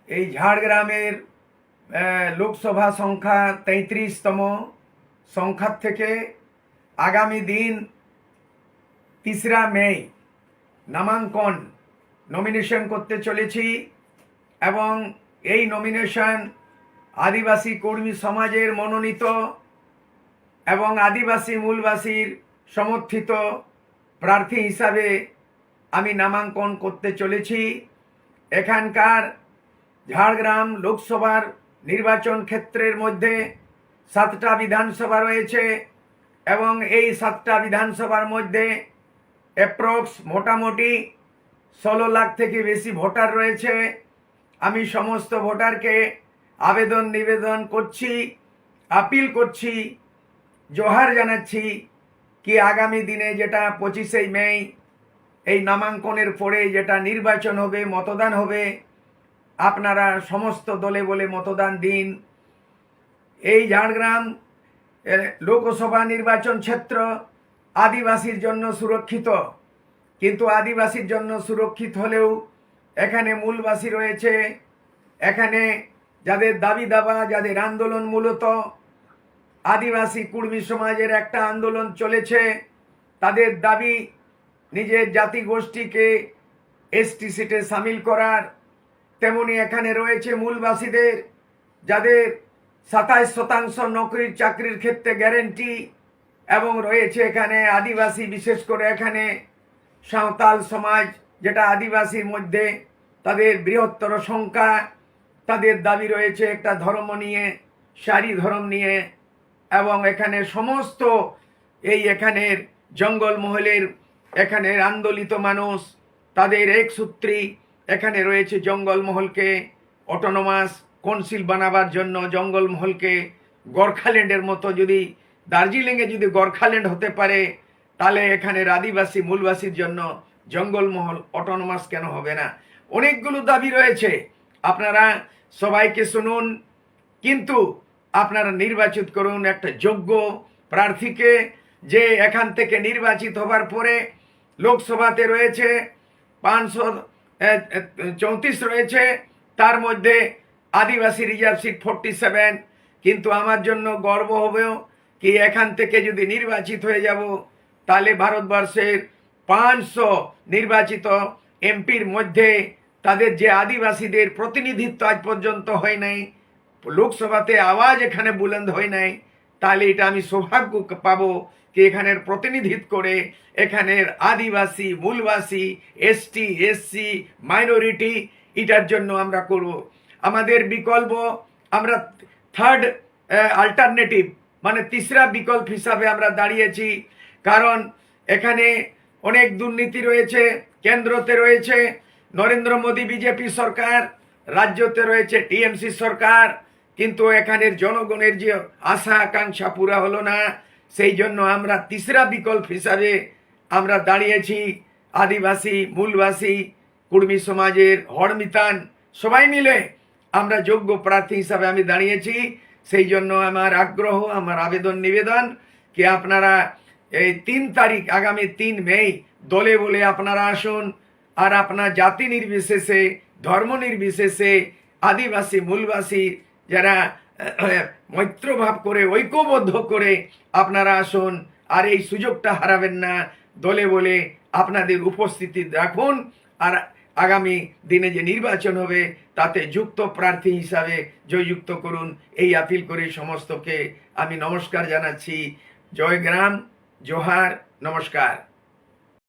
এই ঝাড়গ্রামের লোকসভা সংখ্যা 33তম সংখ্যার থেকে আগামী দিন 3রা মে নামাঙ্কন নমিনেশন করতে চলেছি এবং এই নমিনেশন আদিবাসী কর্মী সমাজের মনোনীত এবং আদিবাসী মূলবাসীর সমর্থিত প্রার্থী হিসাবে আমি নামাঙ্কন করতে চলেছি। এখানকার ঝাড়গ্রাম লোকসভার নির্বাচন ক্ষেত্রের মধ্যে 7টা বিধানসভা রয়েছে এবং এই 7টা বিধানসভার মধ্যে অ্যাপ্রক্স মোটামুটি 16 লাখ থেকে বেশি ভোটার রয়েছে। আমি সমস্ত ভোটারকে নিবেদন করছি, আপিল করছি, জোহার জানাচ্ছি কি আগামী দিনে যেটা 25শে মে এই নামাঙ্কনের পরে যেটা নির্বাচন হবে, মতদান হবে, আপনারা সমস্ত দলে বলে মতদান দিন। এই ঝাড়গ্রাম লোকসভা নির্বাচন ক্ষেত্র আদিবাসীর জন্য সুরক্ষিত, কিন্তু আদিবাসীর জন্য সুরক্ষিত হলেও এখানে মূলবাসী রয়েছে। এখানে যাদের দাবি দাবা, যাদের আন্দোলন মূলত আদিবাসী কুর্মী সমাজের একটা আন্দোলন চলেছে, তাদের দাবি নিজের জাতি গোষ্ঠীকে এসটি সিটে সামিল করার। তেমনি এখানে রয়েছে মূলবাসীদের যাদের 27% নকরির চাকরির ক্ষেত্রে গ্যারেন্টি, এবং রয়েছে এখানে আদিবাসী, বিশেষ করে এখানে সাঁওতাল সমাজ যেটা আদিবাসীর মধ্যে তাদের বৃহত্তর সংখ্যা। তাদের দাবি রয়েছে একটা ধর্ম নিয়ে, সারি ধর্ম নিয়ে, এবং এখানে সমস্ত এখানের জঙ্গলমহলের এখানের আন্দোলিত মানুষ তাদের এক সূত্রী এখানে রয়েছে জঙ্গলমহলকে অটোনোমাস কাউন্সিল বানাবার জন্য। জঙ্গলমহলকে গোর্খাল্যান্ডের মতো যদি দার্জিলিংয়ে যদি গোর্খাল্যান্ড হতে পারে, তাহলে এখানের আদিবাসী মূলবাসীর জন্য জঙ্গলমহল অটোনোমাস কেন হবে না? অনেকগুলো দাবি রয়েছে, আপনারা সবাইকে শুনুন, কিন্তু আপনারা নির্বাচিত করুন একটা যোগ্য প্রার্থীকে, যে এখান থেকে নির্বাচিত হবার পরে লোকসভাতে রয়েছে 534 রয়েছে, তার মধ্যে আদিবাসী রিজার্ভ সিট 47। কিন্তু আমার জন্য গর্ব হবে কি এখান থেকে যদি নির্বাচিত হয়ে যাব, তাহলে ভারতবর্ষের 500 নির্বাচিত এমপির মধ্যে তাদের যে আদিবাসীদের প্রতিনিধিত্ব আজ পর্যন্ত হয় নাই, লোকসভাতে আওয়াজ এখানে বুলন্দ হয় নাই, তাহলে এটা আমি সৌভাগ্য পাবো কি এখানের প্রতিনিধিত্ব করে এখানের আদিবাসী মূলবাসী এসটি এসসি মাইনরিটি, এটার জন্য আমরা করব। আমাদের বিকল্প আমরা থার্ড অল্টারনেটিভ মানে 3রা বিকল্প হিসাবে আমরা দাঁড়িয়েছি, কারণ এখানে অনেক দুর্নীতি রয়েছে। কেন্দ্রতে রয়েছে নরেন্দ্র মোদী বিজেপি সরকার, রাজ্যতে রয়েছে টিএমসি সরকার, কিন্তু এখানের জনগণের যে আশা আকাঙ্ক্ষা পুরা হলো না। সেই জন্য আমরা 3রা বিকল্প হিসাবে আমরা দাঁড়িয়েছি। আদিবাসী মূলবাসী কুর্মী সমাজের হড়মিতান সবাই মিলে আমরা যোগ্য প্রার্থী হিসাবে আমি দাঁড়িয়েছি। সেই জন্য আমার আগ্রহ, আমার নিবেদন কি আপনারা এই 3 তারিখ আগামী 3 মে দলে বলে আপনারা আসুন, আর আপনার জাতি নির্বিশেষে, ধর্ম নির্বিশেষে আদিবাসী মূলবাসী যারা মৈত্রভাব করে ঐক্যবদ্ধ করে আপনারা আসুন, আর এই সুযোগটা হারাবেন না। দলে বলে আপনাদের উপস্থিতি রাখুন, আর আগামী দিনে যে নির্বাচন হবে তাতে যুক্ত প্রার্থী হিসাবে জয়যুক্ত করুন। এই আপিল করে সমস্তকে আমি নমস্কার জানাচ্ছি। জয় গ্রাম, জোহার, নমস্কার।